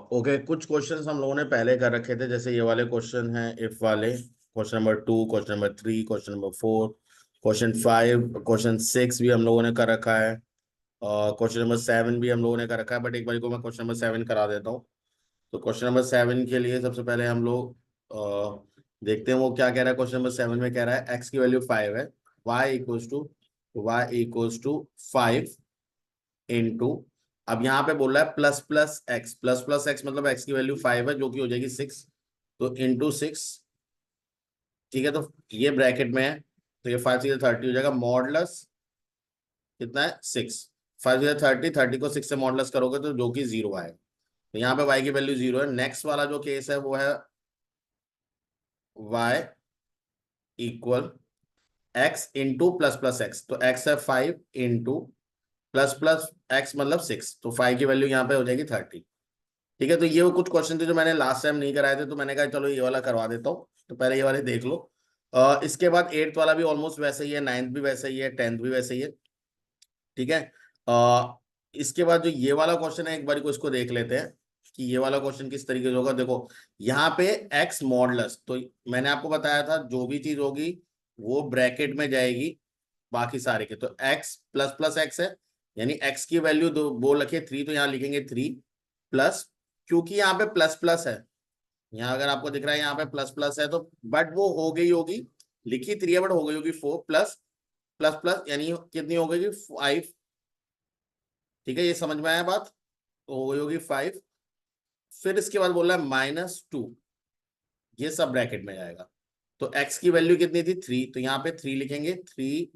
Okay, कुछ questions हम लोगों ने पहले कर रखे थे, जैसे ये वाले क्वेश्चन हैं इफ वाले, question number 2, question number 3, question number 4, question 5, question 6 भी हम लोगों ने कर रखा है, क्वेश्चन नंबर 7 भी हम लोगों ने कर रखा है। बट एक बार को मैं क्वेश्चन नंबर 7 करा देता हूँ। तो क्वेश्चन नंबर 7 के लिए सबसे पहले हम लोग देखते हैं वो क्या कह रहा है। क्वेश्चन नंबर 7 में कह रहा है एक्स की वैल्यू 5 है, y इक्वल्स टू 5 इंटू, अब यहाँ पे बोल रहा है प्लस प्लस एक्स मतलब एक्स की वैल्यू 5 है जो कि हो जाएगी 6, तो इंटू 6। ठीक है, तो ये ब्रैकेट में है, तो ये 5 से 30 हो जाएगा, मॉडलस कितना है 6। 5 से 30, 30 को 6 से मॉडलस करोगे तो जो कि 0 आएगा, तो यहाँ पे y की वैल्यू 0 है। नेक्स्ट वाला जो केस है वो है y equal x into plus plus x, तो x है 5 इंटू प्लस प्लस एक्स मतलब 6, तो 5 की वैल्यू यहाँ पे हो जाएगी 30। ठीक है, तो ये वो कुछ क्वेश्चन थे जो मैंने लास्ट टाइम नहीं कराए थे, तो मैंने कहा चलो ये वाला करवा देता हूँ, तो पहले ये वाले देख लो। इसके बाद 8th वाला भी ऑलमोस्ट वैसे ही है, 9th भी वैसे ही है, 10th भी वैसे ही है। ठीक है, इसके बाद जो ये वाला क्वेश्चन है एक बार को इसको देख लेते हैं कि ये वाला क्वेश्चन किस तरीके से होगा। देखो यहाँ पे एक्स मॉडलस, तो मैंने आपको बताया था जो भी चीज होगी वो ब्रैकेट में जाएगी बाकी सारे के, तो एक्स प्लस प्लस एक्स है, यानी एक्स की वैल्यू दो बोल रखिए 3, तो यहाँ लिखेंगे 3 प्लस, क्योंकि यहाँ पे प्लस प्लस है, यहाँ अगर आपको दिख रहा है यहाँ पे प्लस प्लस है, तो बट वो हो गई होगी, लिखी 3 है बट हो गई होगी 4 प्लस प्लस प्लस, यानी कितनी हो गई 5। ठीक है, ये समझ में आया बात, तो हो गई होगी 5। फिर इसके बाद बोल रहा है -2, ये सब ब्रैकेट में जाएगा, तो x की वैल्यू कितनी थी 3, तो यहाँ पे 3 लिखेंगे, 3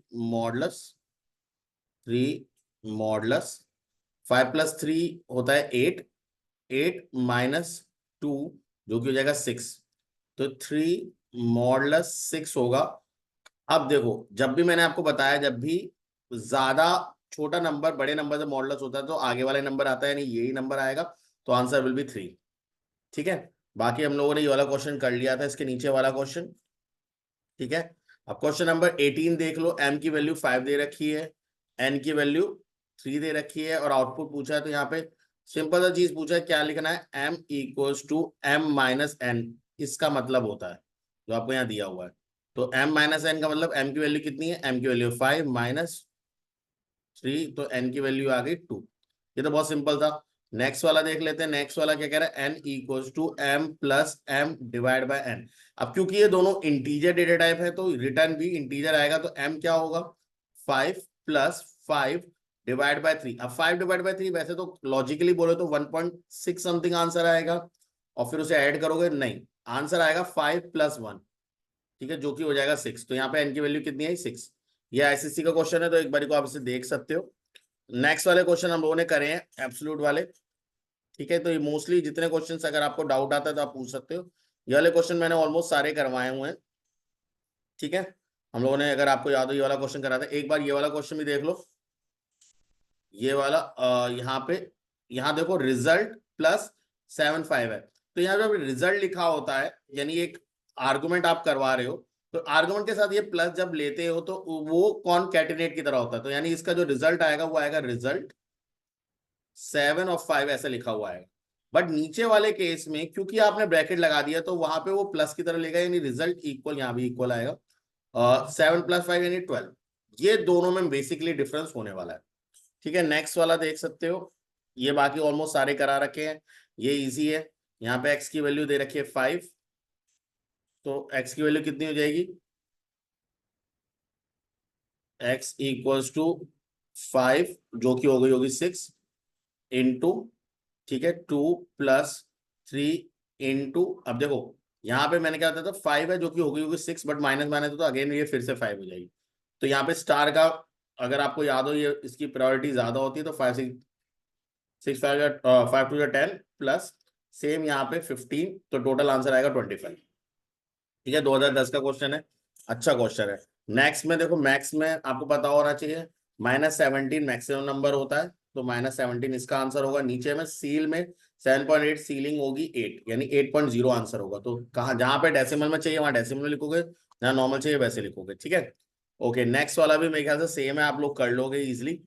मॉडलस 5 प्लस 3 होता है 8, 8 - 2 जो कि हो जाएगा 6, तो 3 मॉडलस 6 होगा। अब देखो जब भी मैंने आपको बताया, जब भी ज्यादा छोटा नंबर बड़े नंबर से मॉडलस होता है तो आगे वाले नंबर आता है, यानी यही नंबर आएगा, तो आंसर विल बी 3। ठीक है, बाकी हम लोगों ने ये वाला क्वेश्चन कर लिया था, इसके नीचे वाला क्वेश्चन। ठीक है, अब क्वेश्चन नंबर 18 देख लो, m की वैल्यू 5 दे रखी है, n की वैल्यू 3 दे रखी है, और आउटपुट पूछा है, तो यहाँ पे सिंपल सा चीज पूछा है, क्या लिखना है, m equals to m minus n, इसका मतलब होता है जो आपको यहाँ दिया हुआ है, तो m माइनस n का मतलब m की वैल्यू कितनी है, m की वैल्यू 5 माइनस 3, तो n की वैल्यू आ गई 2। ये तो बहुत सिंपल था। नेक्स्ट वाला देख लेते हैं, नेक्स्ट वाला क्या कह रहा है, n equals to m plus m divide by n। अब क्योंकि ये दोनों इंटीजर डेटा टाइप है तो रिटर्न भी इंटीजर आएगा, तो m क्या होगा 5 प्लस 5 डिवाइड बाय 3। अब 5 डिवाइड बाय 3 वैसे तो लॉजिकली बोले तो 1.6 समथिंग आंसर आएगा, और फिर उसे ऐड करोगे, नहीं आंसर आएगा 5 प्लस 1। ठीक है, जो कि हो जाएगा 6, तो यहाँ पे n की वैल्यू कितनी आई 6। ये आईसीसी का क्वेश्चन है, तो एक बार को आप इसे देख सकते हो। नेक्स्ट वाले क्वेश्चन हम लोगों ने करे हैं एब्सोल्यूट वाले। ठीक है, तो ये मोस्टली जितने क्वेश्चंस अगर आपको डाउट आता है तो आप पूछ सकते हो, ये वाले क्वेश्चन मैंने ऑलमोस्ट सारे करवाए हुए हैं। ठीक है, हम लोगों ने, अगर आपको याद हो ये वाला क्वेश्चन करा था, एक बार ये वाला क्वेश्चन भी देख लो। ये वाला यहाँ पे, यहाँ देखो रिजल्ट प्लस 7 5 है, तो यहाँ जब रिजल्ट लिखा होता है यानी एक आर्गुमेंट आप करवा रहे हो, तो आर्गुमेंट के साथ ये प्लस जब लेते हो तो वो कॉनकैटिनेट की तरह होता है, तो यानी इसका जो रिजल्ट आएगा वो आएगा रिजल्ट 7 और 5 ऐसा लिखा हुआ है। बट नीचे वाले केस में क्योंकि आपने ब्रैकेट लगा दिया तो वहां पे वो प्लस की तरह लेगा, यानी रिजल्ट इक्वल, यहाँ भी इक्वल आएगा, 7 + 5 यानी 12। ये दोनों में बेसिकली डिफरेंस होने वाला है। ठीक है, नेक्स्ट वाला देख सकते हो, ये बाकी ऑलमोस्ट सारे करा रखे हैं, ये इजी है। यहाँ पे एक्स की वैल्यू दे रखी है 5, तो एक्स की वैल्यू कितनी हो जाएगी, एक्स इक्वल्स टू 5 जो कि हो गई होगी 6 इंटू, ठीक है 2 + 3 इंटू, अब देखो यहाँ पे मैंने क्या बताया था 5 है जो कि हो गई होगी 6, बट माइनस माइनस तो अगेन ये फिर से 5 हो जाएगी, तो यहाँ पे स्टार का अगर आपको याद हो ये इसकी प्रायोरिटी ज्यादा होती है, तो 5 6 5 टू 10 प्लस सेम यहाँ पे 15, तो टोटल आंसर आएगा 25। ठीक है, 2010 का क्वेश्चन है, अच्छा क्वेश्चन है। नेक्स्ट में देखो, मैक्स में आपको पता होना चाहिए -17 मैक्सिमम नंबर होता है, तो -17 इसका आंसर होगा। नीचे में सील में 7.8 सीलिंग होगी 8, यानी 8.0 आंसर होगा। तो कहाँ जहां पे डेसिमल में चाहिए वहां डेसिमल में लिखोगे, जहां नॉर्मल चाहिए वैसे लिखोगे। ठीक है, ओके, नेक्स्ट वाला भी मेरे ख्याल से सेम है, आप लोग कर लोगे इजिली।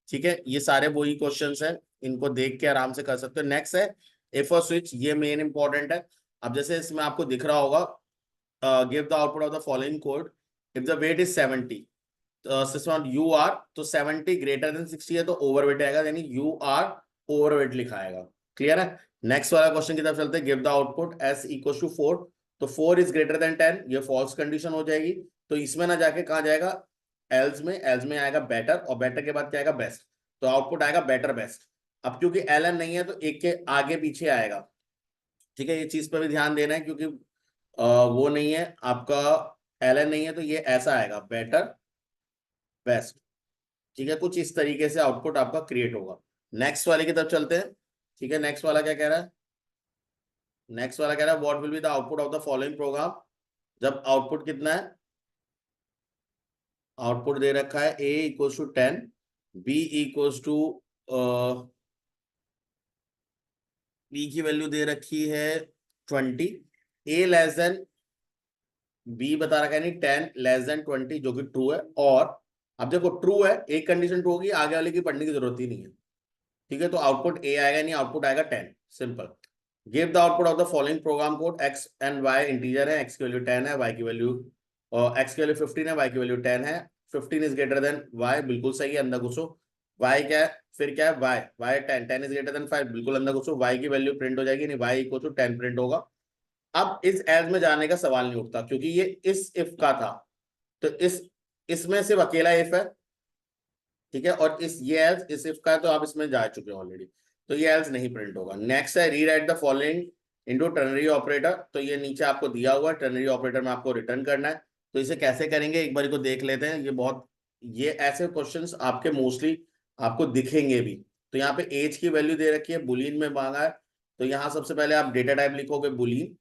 ठीक है, ये सारे वही क्वेश्चंस हैं, इनको देख के आराम से कर सकते हो। नेक्स्ट है इफ और स्विच, ये मेन इंपॉर्टेंट है। अब जैसे इसमें आपको दिख रहा होगा, give the output of the following code if the weight is 70 system you are, तो 70 ग्रेटर देन 60 है तो ओवरवेट आएगा, यानी यू आर ओवरवेट लिखा आएगा। क्लियर है। नेक्स्ट वाला क्वेश्चन की तरफ चलते हैं। Give the output S equal to 4, तो 4 इज ग्रेटर देन 10, ये फॉल्स कंडीशन हो जाएगी। तो इसमें ना जाके कहा जाएगा एल्स में, एल्स में आएगा बेटर, और बेटर के बाद क्या आएगा बेस्ट, तो आउटपुट आएगा बेटर बेस्ट। अब क्योंकि एल एन नहीं है तो एक के आगे पीछे आएगा। ठीक है, ये चीज पर भी ध्यान देना है, क्योंकि वो नहीं है आपका, एल एन नहीं है तो ये ऐसा आएगा बेटर बेस्ट। ठीक है, कुछ इस तरीके से आउटपुट आपका क्रिएट होगा। नेक्स्ट वाले की तरफ चलते हैं। ठीक है, नेक्स्ट वाला क्या कह रहा है, नेक्स्ट वाला कह रहा है what will be the output of the following program. जब आउटपुट कितना है, आउटपुट दे रखा है a equals to 10, b equals to b की वैल्यू दे रखी है 20, a लेस देन b बता रखा है, नहीं 10 लेस देन 20, जो कि ट्रू है। और अब देखो ट्रू है, एक कंडीशन ट्रू होगी, आगे वाले की पढ़ने की जरूरत ही नहीं है। ठीक है, तो आउटपुट ए आएगा, नहीं आउटपुट आएगा 10, simple. Give the output of the following program code, X and Y integer है, एक्स की वैल्यू 10 है, वाई की वैल्यू एक्स की वैल्यू 15 है, वाई की वैल्यू 10 है। 15 इज ग्रेटर देन वाई, बिल्कुल सही है, अंदर घुसो। वाई क्या है, फिर क्या है Y, Y 10, 10 is greater than 5, बिल्कुल अंदर घुसो। वाई की वैल्यू प्रिंट हो जाएगी, नहीं वाई इक्वल टू 10 प्रिंट होगा। अब इस एल्स में जाने का सवाल नहीं उठता, क्योंकि ये इस इफ का था, तो इसमें सिर्फ अकेला इफ है। ठीक है, और इस ये एल्स इस इफ का है, तो आप इसमें जा चुके हो ऑलरेडी, तो ये एल्स नहीं प्रिंट होगा। नेक्स्ट है rewrite the following into ternary operator, तो ये नीचे आपको दिया हुआ है, टर्नरी ऑपरेटर में आपको रिटर्न करना है। तो इसे कैसे करेंगे एक बार को देख लेते हैं। ये बहुत, ये ऐसे क्वेश्चंस आपके मोस्टली आपको दिखेंगे भी। तो यहाँ पे एज की वैल्यू दे रखी है, बुलियन में मांगा है, तो यहाँ सबसे पहले आप डेटा टाइप लिखोगे बुलियन,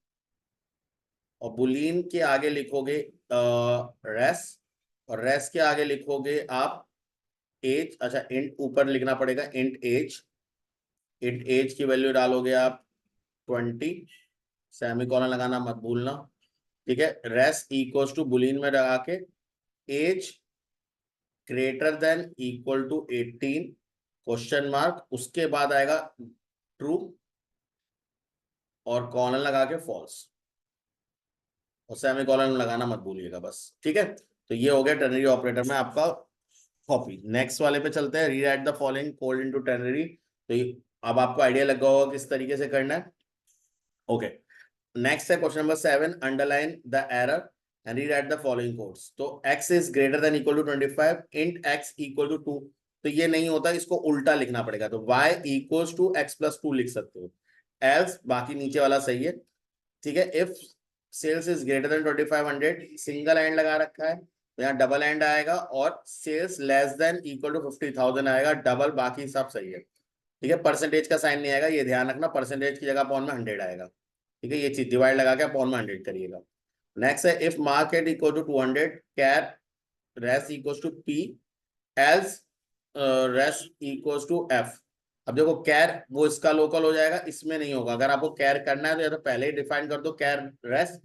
और बुलियन के आगे लिखोगे रेस, और रेस के आगे लिखोगे आप एज। अच्छा, इंट ऊपर लिखना पड़ेगा, इंट एज, इंट एज की वैल्यू डालोगे आप 20, सेमीकोलन लगाना मत भूलना। ठीक है, रेस इक्वल्स टू बुलियन में लगा के age greater than equal to 18 question mark, उसके बाद आएगा ट्रू, और कॉलन लगा के फॉल्स, और सेमीकोलन लगाना मत भूलिएगा बस। ठीक है, तो ये हो गया टर्नरी ऑपरेटर में आपका कॉपी। नेक्स्ट वाले पे चलते हैं, rewrite the following code into ternary. तो अब आपको आइडिया लगा होगा किस तरीके से करना है। ओके, नेक्स्ट है question number 7, underline the error and rewrite the following codes. तो x is greater than equal to 25, int x equal to 2, तो ये नहीं होता, इसको उल्टा लिखना पड़ेगा, तो y equals to x plus 2 लिख सकते हो, एल्स बाकी नीचे वाला सही है। ठीक है, if sales is greater than 2500, single and लगा रखा है, तो यहाँ डबल एंड आएगा, और sales less than equal to 50,000 आएगा, डबल, बाकी सब सही है। ठीक है, परसेंटेज का साइन नहीं आएगा, ये ध्यान रखना, परसेंटेज की जगह अपॉन में 100 आएगा। ठीक है, ये चीज डिवाइड लगा के अपॉन में 100 करिएगा। नेक्स्ट है if market equal to 200, char res equal to P, else res equal to F. अब देखो कैर वो इसका लोकल हो जाएगा, इसमें नहीं होगा। अगर आपको कैर करना है तो या तो पहले ही डिफाइन कर दो कैर रेस,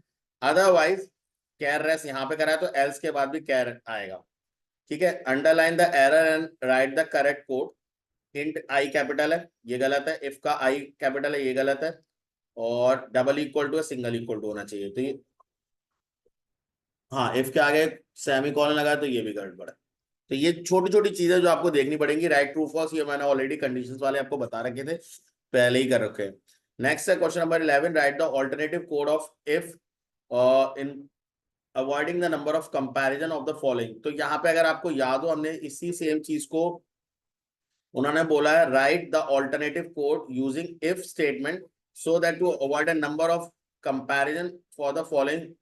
अदरवाइज कैर रेस यहाँ पे करा है तो एल्स के बाद भी कैर आएगा। ठीक है, underline the error and right the correct code. Int I capital है, ये गलत है, इफ का आई कैपिटल है, ये गलत है, और double equal to single equal to होना चाहिए। तो ये, हाँ, इफ के आगे सेमी कॉलन लगा तो ये भी गड़बड़ है। तो ये छोटी छोटी चीजें जो आपको देखनी पड़ेंगी। राइट ट्रू फॉल्स ये मैंने ऑलरेडी कंडीशंस वाले आपको बता रखे थे, पहले ही कर रखे हैं। नेक्स्ट है question number 11, right the alternative code of if in avoiding the number of comparison of the following. तो यहाँ पे अगर आपको याद हो, हमने इसी सेम चीज को, उन्होंने बोला है write the alternative code using if statement so that to avoid a number of comparison for the following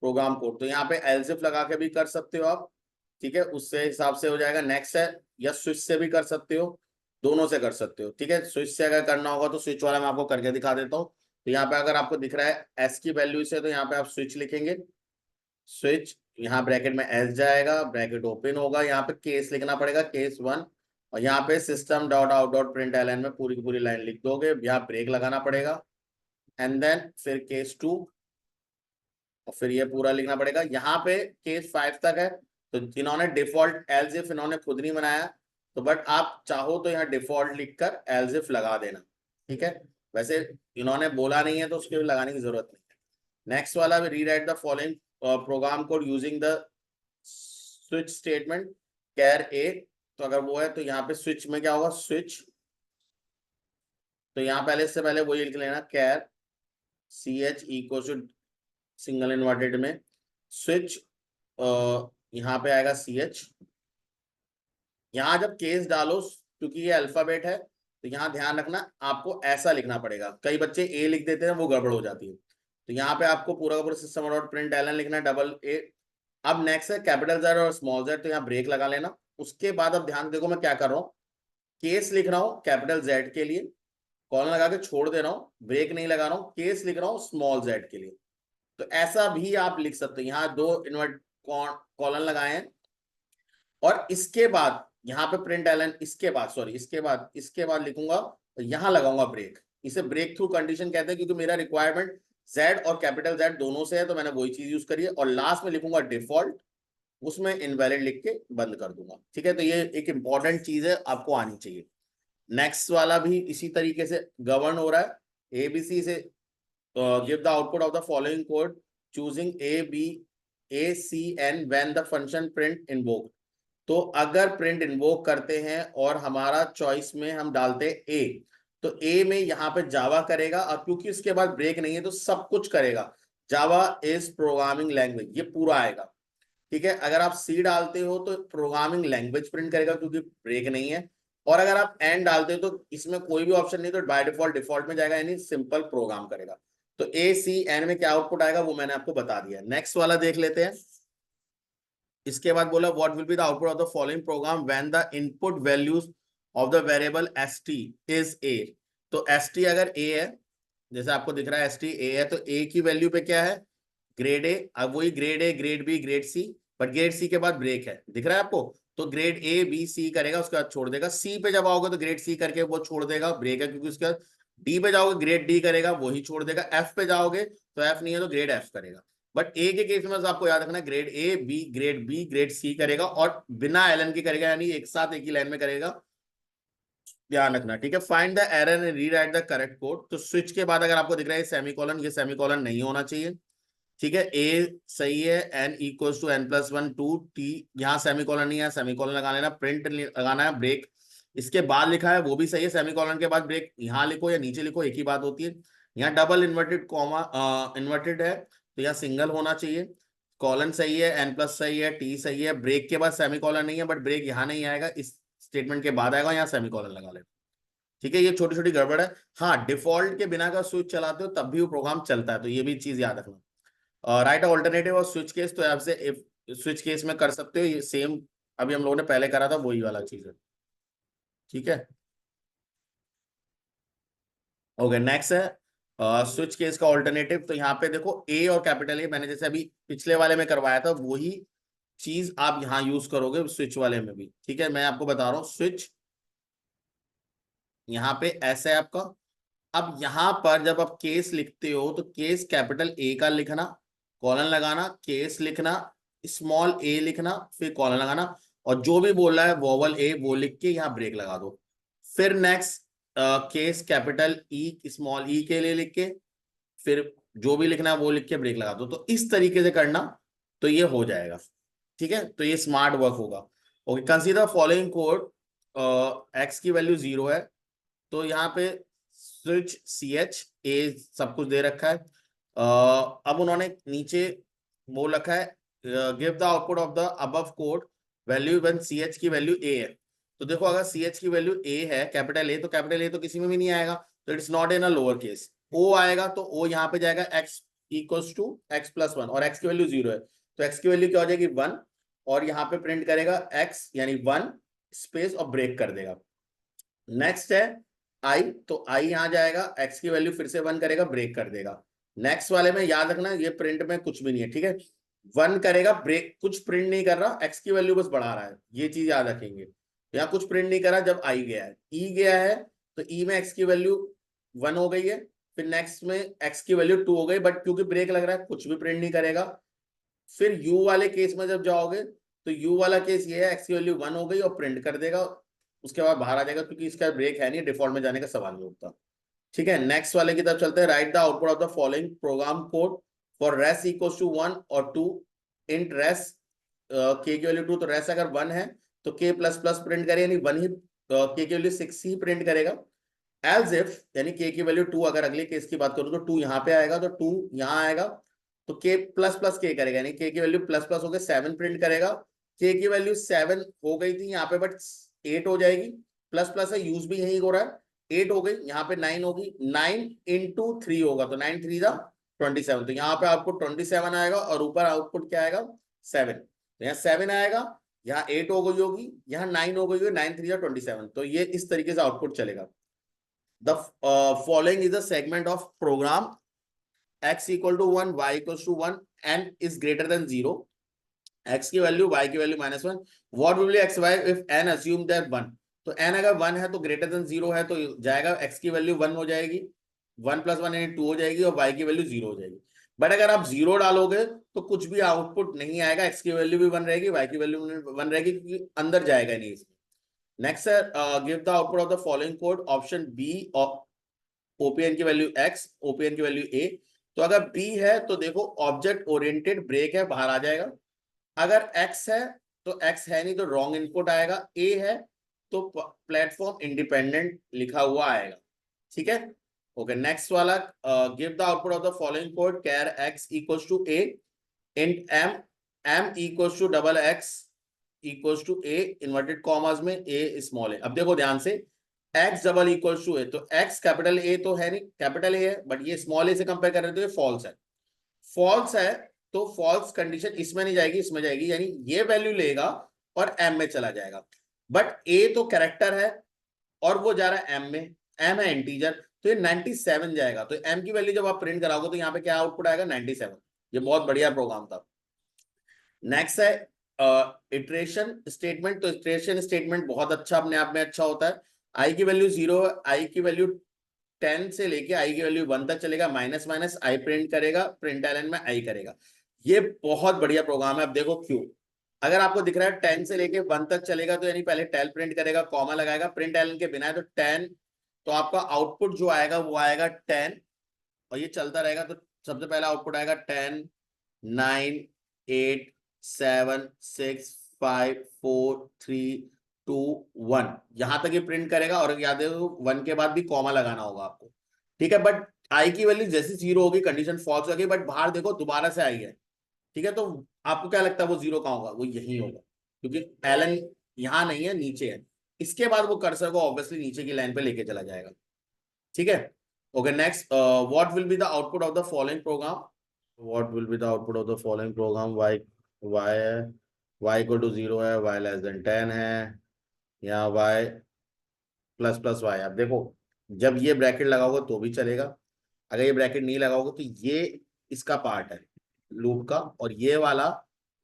program code. तो यहाँ पे एल्सिफ लगा के भी कर सकते हो आप। ठीक है, उससे हिसाब से हो जाएगा। नेक्स्ट है, या स्विच से भी कर सकते हो, दोनों से कर सकते हो। ठीक है, स्विच से अगर करना होगा तो स्विच वाला मैं आपको करके दिखा देता हूँ। तो यहाँ पे अगर आपको दिख रहा है एस की वैल्यू से, तो यहाँ पे आप स्विच लिखेंगे, स्विच, यहाँ ब्रैकेट में एस जाएगा, ब्रैकेट ओपन होगा, यहाँ पे केस लिखना पड़ेगा, केस 1, और यहाँ पे system dot out dot print L N में पूरी की पूरी लाइन लिख दोगे, यहाँ ब्रेक लगाना पड़ेगा, एंड देन फिर केस 2, और फिर ये पूरा लिखना पड़ेगा। यहाँ पे केस 5 तक है, तो इन्होंने डिफॉल्ट एल्स इफ इन्होंने खुद नहीं बनाया, तो बट आप चाहो तो यहाँ डिफॉल्ट लिखकर एल्स इफ लगा देना, ठीक है। वैसे इन्होंने बोला नहीं है तो उसके लिए लगाने की जरूरत नहीं है। नेक्स्ट वाला, rewrite the following program code using the switch statement char a. तो अगर वो है तो यहाँ पे स्विच में क्या होगा, स्विच, तो यहाँ पहले से पहले वही लिख लेना, char c h equal to single inverted में स्विच, यहाँ पे आएगा सी एच। यहाँ जब केस डालो, क्योंकि ये अल्फाबेट है तो यहाँ ध्यान रखना आपको ऐसा लिखना पड़ेगा। कई बच्चे ए लिख देते हैं, वो गड़बड़ हो जाती है। तो यहाँ पे आपको पूरा का पूरा सिस्टम डॉट प्रिंट एलन लिखना है, डबल ए। अब नेक्स्ट है कैपिटल जेड और स्मॉल जेड, तो यहाँ ब्रेक लगा लेना। उसके बाद अब ध्यान देखो मैं क्या कर रहा हूँ, केस लिख रहा हूँ कैपिटल जेड के लिए, कॉलन लगा के छोड़ दे रहा हूँ, ब्रेक नहीं लगा रहा हूँ, केस लिख रहा हूँ स्मॉल जेड के लिए। तो ऐसा भी आप लिख सकते हो। यहाँ दो इन्वर्ट कॉलन लगाए हैं और इसके बाद यहाँ पे प्रिंट एलन, इसके बाद सॉरी इसके बाद लिखूंगा, तो यहाँ लगाऊंगा ब्रेक। इसे ब्रेक थ्रू कंडीशन कहते हैं, क्योंकि मेरा रिक्वायरमेंट जेड और कैपिटल जेड दोनों से है, तो मैंने वही चीज यूज करी है। और लास्ट में लिखूंगा डिफॉल्ट, उसमें इनवैलिड लिख के बंद कर दूंगा, ठीक है। तो ये एक इंपॉर्टेंट चीज है, आपको आनी चाहिए। नेक्स्ट वाला भी इसी तरीके से गवर्न हो रहा है। एबीसी से give the output of the following code choosing A B A C N when the function print invoke. तो अगर प्रिंट इन्वोक करते हैं और हमारा चॉइस में हम डालते हैं ए, तो ए में यहाँ पे जावा करेगा, और क्योंकि इसके बाद ब्रेक नहीं है तो सब कुछ करेगा। जावा इज प्रोग्रामिंग लैंग्वेज, ये पूरा आएगा, ठीक है। अगर आप सी डालते हो तो प्रोग्रामिंग लैंग्वेज प्रिंट करेगा, क्योंकि ब्रेक नहीं है। और अगर आप एन डालते हो तो इसमें कोई भी ऑप्शन नहीं, तो बाय डिफॉल्ट डिफॉल्ट में जाएगा, यानी सिंपल प्रोग्राम करेगा। तो ए सी एन में क्या आउटपुट आएगा वो मैंने आपको बता दिया। नेक्स्ट वाला देख लेते हैं। इसके बाद बोला what will be the output of the following programme when the input values of the variable S T is a. तो एस टी अगर ए है, जैसे आपको दिख रहा है एस टी ए है, तो ए की वैल्यू पे क्या है, ग्रेड ए। अब वही grade A, grade B, grade C, but grade C के बाद ब्रेक है, दिख रहा है आपको। तो ग्रेड ए बी सी करेगा, उसके बाद छोड़ देगा। सी पे जब आओगे तो ग्रेड सी करके वो छोड़ देगा, ब्रेक है, क्योंकि उसके बाद डी पे जाओगे ग्रेड डी करेगा, वही छोड़ देगा। एफ पे जाओगे तो एफ नहीं है तो ग्रेड एफ करेगा। बट ए के केस में आपको याद रखना, grade A B grade B grade C करेगा, और बिना एलन की करेगा, यानी एक साथ एक ही लाइन में करेगा, ध्यान रखना, ठीक है। Find the error and rewrite the correct code. तो स्विच के बाद अगर आपको दिख रहा है सेमीकोलन, ये सेमीकोलन नहीं होना चाहिए, ठीक है। ए सही है, N equals to N plus one two T, यहाँ सेमीकोलन नहीं है, सेमीकोलन लगा लेना। प्रिंट लगाना है, ब्रेक इसके बाद लिखा है वो भी सही है, सेमीकोलन के बाद ब्रेक यहाँ लिखो या नीचे लिखो, एक ही बात होती है। यहाँ डबल इन्वर्टेड कॉमा इन्वर्टेड है, तो यहाँ सिंगल होना चाहिए। कॉलन सही है, एन प्लस सही है, टी सही है। ब्रेक के बाद सेमीकोलन नहीं है, बट ब्रेक यहाँ नहीं आएगा, इस स्टेटमेंट के बाद आएगा, यहाँ सेमीकोलन लगा लेना, ठीक है। ये छोटी छोटी गड़बड़ है। हाँ, डिफॉल्ट के बिना का स्विच चलाते हो तब भी वो प्रोग्राम चलता है, तो ये भी चीज याद रखना। राइट ऑल्टरनेटिव और स्विच केस, तो आपसे इफ स्विच केस में कर सकते हो, ये सेम अभी हम लोगों ने पहले करा था वही वाला चीज है, ठीक है। ओके, नेक्स्ट है स्विच केस का ऑल्टरनेटिव। तो यहाँ पे देखो ए और कैपिटल ए, मैंने जैसे अभी पिछले वाले में करवाया था वही चीज आप यहाँ यूज करोगे स्विच वाले में भी, ठीक है। मैं आपको बता रहा हूँ, स्विच यहाँ पे ऐसा है आपका। अब यहाँ पर जब आप केस लिखते हो तो केस कैपिटल ए का लिखना, कॉलन लगाना, केस लिखना, स्मॉल ए लिखना, फिर कॉलन लगाना, और जो भी बोल रहा है वोवल ए वो लिख के यहाँ ब्रेक लगा दो। फिर next case capital E small e के लिए लिख के, फिर जो भी लिखना है वो लिख के ब्रेक लगा दो। तो इस तरीके से करना, तो ये हो जाएगा, ठीक है। तो ये स्मार्ट वर्क होगा। Okay, consider following code, x की वैल्यू 0 है, तो यहाँ पे स्विच सी एच ए सब कुछ दे रखा है। अब उन्होंने नीचे बोल रखा है give the output of the above code value when C H की वैल्यू ए है। तो देखो अगर सी एच की वैल्यू ए है, कैपिटल ए, तो कैपिटल ए तो किसी में भी नहीं आएगा, तो it's not in a lower case. O आएगा तो ओ यहाँ पे जाएगा x equals to x plus one, और एक्स की वैल्यू 0 है, तो एक्स की वैल्यू क्या हो जाएगी 1, और यहाँ पे प्रिंट करेगा एक्स यानी 1 स्पेस और ब्रेक कर देगा। नेक्स्ट है आई, तो आई यहाँ जाएगा, एक्स की वैल्यू फिर से 1 करेगा, ब्रेक कर देगा। नेक्स्ट वाले में याद रखना ये प्रिंट में कुछ भी नहीं है, ठीक है। 1 करेगा, ब्रेक, कुछ प्रिंट नहीं कर रहा, एक्स की वैल्यू बस बढ़ा रहा है, ये चीज याद रखेंगे। यहाँ कुछ प्रिंट नहीं करा जब आई गया है, ई गया है, तो ई में एक्स की वैल्यू 1 हो गई है, फिर नेक्स्ट में एक्स की वैल्यू 2 हो गई, बट क्योंकि ब्रेक लग रहा है कुछ भी प्रिंट नहीं करेगा। फिर यू वाले केस में जब जाओगे तो यू वाला केस ये है, एक्स की वैल्यू 1 हो गई और प्रिंट कर देगा, उसके बाद बाहर आ जाएगा, क्योंकि इसका ब्रेक है नहीं, डिफॉल्ट में जाने का सवाल नहीं उठता। ठीक है, नेक्स्ट वाले की तरफ चलते हैं। Write the output of the following program code for res equals to 1 और 2 इंट रेस के की वैल्यू 2, तो रेस अगर 1 है तो के प्लस प्लस प्रिंट करेगा, यानी 1 ही, के की वैल्यू 6 ही प्रिंट करेगा। एज इफ, यानी के की वैल्यू 2, अगर अगले केस की बात करूं तो 2 यहाँ पे आएगा, तो 2 यहाँ आएगा, तो के प्लस प्लस के करेगा, यानी के की वैल्यू प्लस प्लस हो गए 7 प्रिंट करेगा। के की वैल्यू 7 हो गई थी यहाँ पे, बट 8 हो जाएगी, प्लस प्लस है, यूज भी यही हो रहा है, 8 हो गई, यहाँ पे 9 होगी, 9 इंटू 3 होगा, तो 9 3 जा 27, तो यहाँ पे आउटपुट 27 आएगा, और ऊपर आउटपुट क्या आएगा 7, तो यहाँ 7 आएगा, यहाँ 8 हो गई होगी, यहाँ 9 हो गई होगी, 9 3 जा 27, तो ये इस तरीके से आउटपुट चलेगा। The following is a segment of program x equal to 1, y equals to 1, n is greater than 0, x की वैल्यू y की value -1, what will be x y if n assume that 1, तो n अगर 1 है तो greater than 0 है, तो जाएगा x की वैल्यू 1 हो जाएगी, 1 + 1 यानी 2 हो जाएगी, और y की वैल्यू 0 हो जाएगी। बट अगर आप 0 डालोगे तो कुछ भी आउटपुट नहीं आएगा, x की वैल्यू भी 1 रहेगी, y की वैल्यू 1 रहेगी, क्योंकि अंदर जाएगा नहीं इसमें। नेक्स्ट है, give the output of the following code, option B, OPN की वैल्यू x, ओपीएन की वैल्यू a, तो अगर b है तो देखो ऑब्जेक्ट ओरिएंटेड ब्रेक है, बाहर आ जाएगा, अगर x है तो x है नहीं तो रॉन्ग इनपुट आएगा, a है तो प्लेटफॉर्म इंडिपेंडेंट लिखा हुआ आएगा। ठीक है, ओके, नेक्स्ट वाला, give the output of the following code, char x equals to a, int m equals to double x equals to a, inverted commas में a स्मॉल है। अब देखो ध्यान से, x double equals to a, तो x capital A तो है नहीं, कैपिटल A है, बट ये स्मॉल a से कंपेयर कर रहे तो ये फॉल्स है, फॉल्स है, तो फॉल्स कंडीशन इसमें नहीं जाएगी, इसमें जाएगी, यानी ये वैल्यू लेगा और m में चला जाएगा, बट a तो कैरेक्टर है और वो जा रहा है m में, m है इंटीजर, तो ये 97 जाएगा, तो m की वैल्यू जब आप प्रिंट कराओगे तो यहाँ पे क्या आउटपुट आएगा 97। ये बहुत बढ़िया प्रोग्राम था। नेक्स्ट है इटरेशन स्टेटमेंट, तो इटरेशन स्टेटमेंट बहुत अच्छा, अपने आप में अच्छा होता है। आई की वैल्यू 0 है, आई की वैल्यू 10 से लेके आई की वैल्यू 1 तक चलेगा, माइनस माइनस आई प्रिंट करेगा, प्रिंट एलन में आई करेगा। ये बहुत बढ़िया प्रोग्राम है। अब देखो क्यों, अगर आपको दिख रहा है 10 से लेके 1 तक चलेगा, तो यानी पहले टेल प्रिंट करेगा, कॉमा लगाएगा, प्रिंट एलन के बिना है तो 10, तो आपका आउटपुट जो आएगा वो आएगा 10, और ये चलता रहेगा, तो सबसे पहला आउटपुट आएगा 10 9 8 7 6 5 4 3 2 1, यहां तक ये प्रिंट करेगा, और याद है 1 के बाद भी कॉमा लगाना होगा आपको। ठीक है, बट आई की वैल्यू जैसी 0 होगी कंडीशन फॉल्स हो गई, बट बाहर देखो दोबारा से आई है। ठीक है, तो आपको क्या लगता है वो 0 कहाँ होगा, वो यही होगा, क्योंकि एलन यहाँ नहीं है, नीचे है, इसके बाद वो कर्सर को ऑब्वियसली नीचे की लाइन पे लेके चला जाएगा। ठीक है, okay, next, what will be the output of the following programme, what will be the output of the following programme, y है, y इक्वल टू 0 है, y लेस देन 10 है, या y प्लस प्लस y। अब देखो, जब ये bracket लगाओगे तो भी चलेगा, अगर ये ब्रैकेट नहीं लगाओगे तो ये इसका पार्ट है लूप का, और ये वाला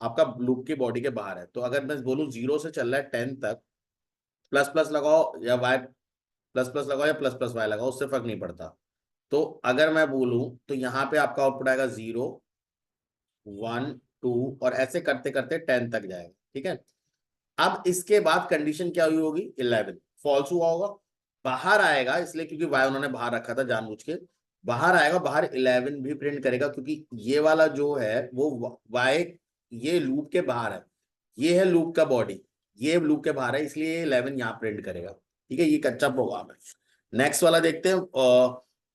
आपका लूप की बॉडी के बाहर है। तो अगर मैं बोलूं 0 से चल रहा है 10 तक, प्लस प्लस लगाओ या y प्लस प्लस लगाओ या प्लस प्लस y लगाओ, उससे फर्क नहीं पड़ता। तो अगर मैं बोलूं तो यहाँ पे आपका आउटपुट आएगा 0 1 2, और ऐसे करते करते 10 तक जाएगा। ठीक है, अब इसके बाद कंडीशन क्या हुई होगी, 11 फॉल्स हुआ होगा, बाहर आएगा, इसलिए क्योंकि y उन्होंने बाहर रखा था जानबूझ के, बाहर आएगा, बाहर 11 भी प्रिंट करेगा, क्योंकि ये वाला जो है वो y ये लूप के बाहर है, ये है लूप का बॉडी, ये लूप के बाहर है, इसलिए 11 यहाँ प्रिंट करेगा। ठीक है, ये कच्चा प्रोग्राम है। नेक्स्ट वाला देखते हैं,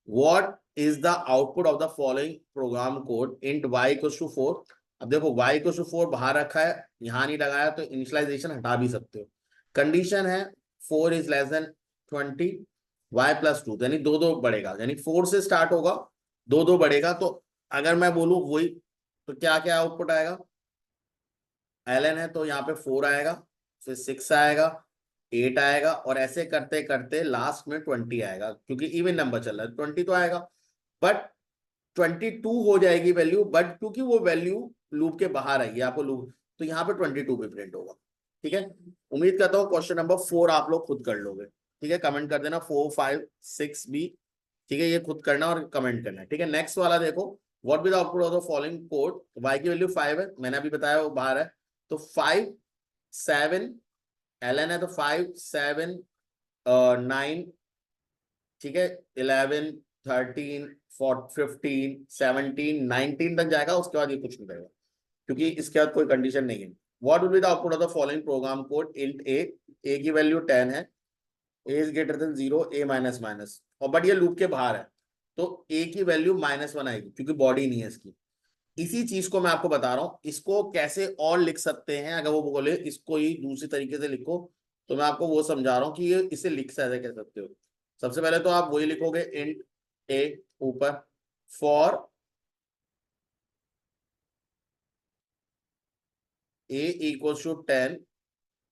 what is the output of the following program code, int y equals to 4। अब देखो y इक्वल्स टू 4 बाहर रखा है, यहाँ नहीं लगाया, तो इनिशियलाइजेशन हटा भी सकते हो। कंडीशन है 4 is less then 20, y plus 2, यानी दो दो बढ़ेगा, यानी 4 से स्टार्ट होगा, दो दो बढ़ेगा, तो अगर मैं बोलूं वही, तो क्या क्या आउटपुट आएगा, ln है तो यहाँ पे 4 आएगा, फिर 6 आएगा, 8 आएगा, और ऐसे करते करते लास्ट में 20 आएगा, क्योंकि इवन नंबर चल रहा है 20 तो आएगा, बट 22 हो जाएगी वैल्यू, बट क्योंकि वो वैल्यू लूप के बाहर आएगी, आपको लूप, तो यहाँ पे 22 भी प्रिंट होगा। ठीक है, उम्मीद करता हूँ क्वेश्चन नंबर 4 आप लोग खुद कर लोगे। ठीक है, कमेंट कर देना 4 5 6 भी। ठीक है, ये खुद करना और कमेंट करना। ठीक है, नेक्स्ट वाला देखो, what B the output of the following code, y की वैल्यू 5 है, मैंने अभी बताया वो बाहर है, तो 5 7 ln है तो 5 7 9, ठीक है, 11 13 15 17 19 तक जाएगा, उसके बाद ये कुछ नहीं करेगा क्योंकि इसके बाद कोई कंडीशन नहीं है। What will be the output of the following program code? Int a की वैल्यू 10 है, a is greater than 0, a minus minus, और बट ये लूप के बाहर है तो ए की वैल्यू -1 आएगी क्योंकि बॉडी नहीं है इसकी। इसी चीज को मैं आपको बता रहा हूं, इसको कैसे और लिख सकते हैं। अगर वो बोले इसको ही दूसरी तरीके से लिखो तो मैं आपको वो समझा रहा हूं कि ये इसे लिख कैसे कह सकते हो। सबसे पहले तो आप वही लिखोगे इंट ए ऊपर, for a equals to 10,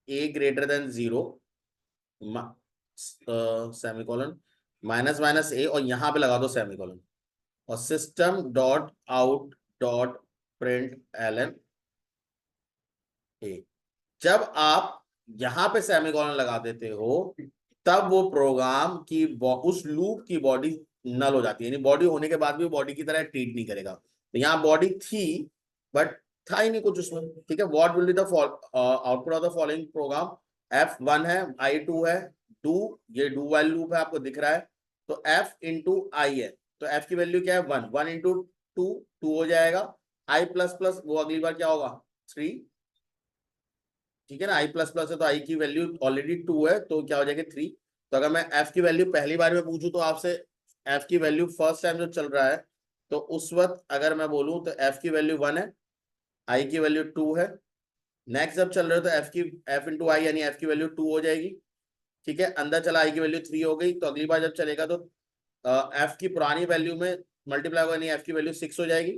a greater than 0, semicolon, minus minus a, और यहां पे लगा दो सेमीकोलन, और system dot out dot print ln a. जब आप यहां पे सेमीकोलन लगा देते हो तब वो प्रोग्राम की उस लूप की बॉडी नल हो जाती है, यानी बॉडी होने के बाद भी बॉडी की तरह ट्रीट नहीं करेगा। तो यहाँ बॉडी थी बट था ही नहीं कुछ उसमें, ठीक है। What will be the output of the following programme? F1 है, I2 है, डू, ये डू वाइल लूप है आपको दिख रहा है, तो F इंटू आई है, तो F की वैल्यू क्या है? 1, 1 इंटू 2, 2 हो जाएगा, I प्लस प्लस वो अगली बार क्या होगा? 3, ठीक है ना। आई प्लस प्लस है तो आई की वैल्यू ऑलरेडी 2 है तो क्या हो जाएगी? 3। तो अगर मैं एफ की वैल्यू पहली बार में पूछूं तो आपसे एफ की वैल्यू फर्स्ट टाइम जो चल रहा है तो उस वक्त अगर मैं बोलूं तो एफ की वैल्यू 1 है, आई की वैल्यू 2 है। नेक्स्ट जब चल रहे हो तो एफ इंटू आई यानी एफ की वैल्यू 2 हो जाएगी, ठीक है। अंदर चला, आई की वैल्यू 3 हो गई, तो अगली बार जब चलेगा तो एफ की पुरानी वैल्यू में मल्टीप्लाई होगा, यानी एफ की वैल्यू 6 हो जाएगी,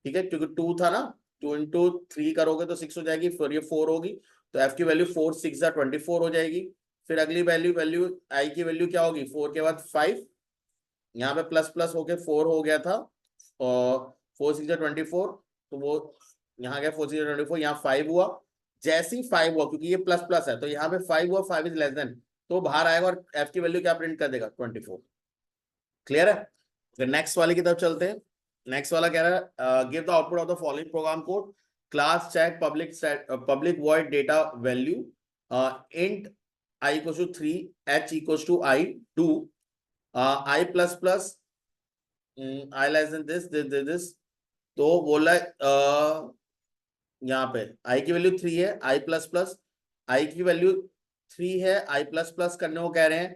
ठीक है, क्योंकि 2 था ना, 2 इंटू 3 करोगे तो 6 हो जाएगी, फिर ये 4 होगी, तो एफ की वैल्यू 4 6 24 हो जाएगी। फिर अगली वैल्यू आई की वैल्यू क्या होगी? 4 के बाद 5, यहाँ पे प्लस प्लस होके 4 हो गया था, और 4 6 24, तो वो यहाँ गया 4 6 24, यहाँ 5 हुआ। जैसे ही 5 हुआ, क्योंकि ये प्लस प्लस है तो यहाँ पे 5 हुआ, 5 इज लेस देन, तो बाहर आएगा और एफ की वैल्यू क्या प्रिंट कर देगा? 24। क्लियर है? फिर नेक्स्ट वाले की तरफ चलते हैं। नेक्स्ट वाला कह रहा है give the output of the following program code, class check public void data value int I equals to 3, H equals to I, do I plus plus I less than this. तो बोला यहाँ पे आई की value 3 है, आई plus plus, आई की value 3 है, आई plus plus करने को कह रहे हैं,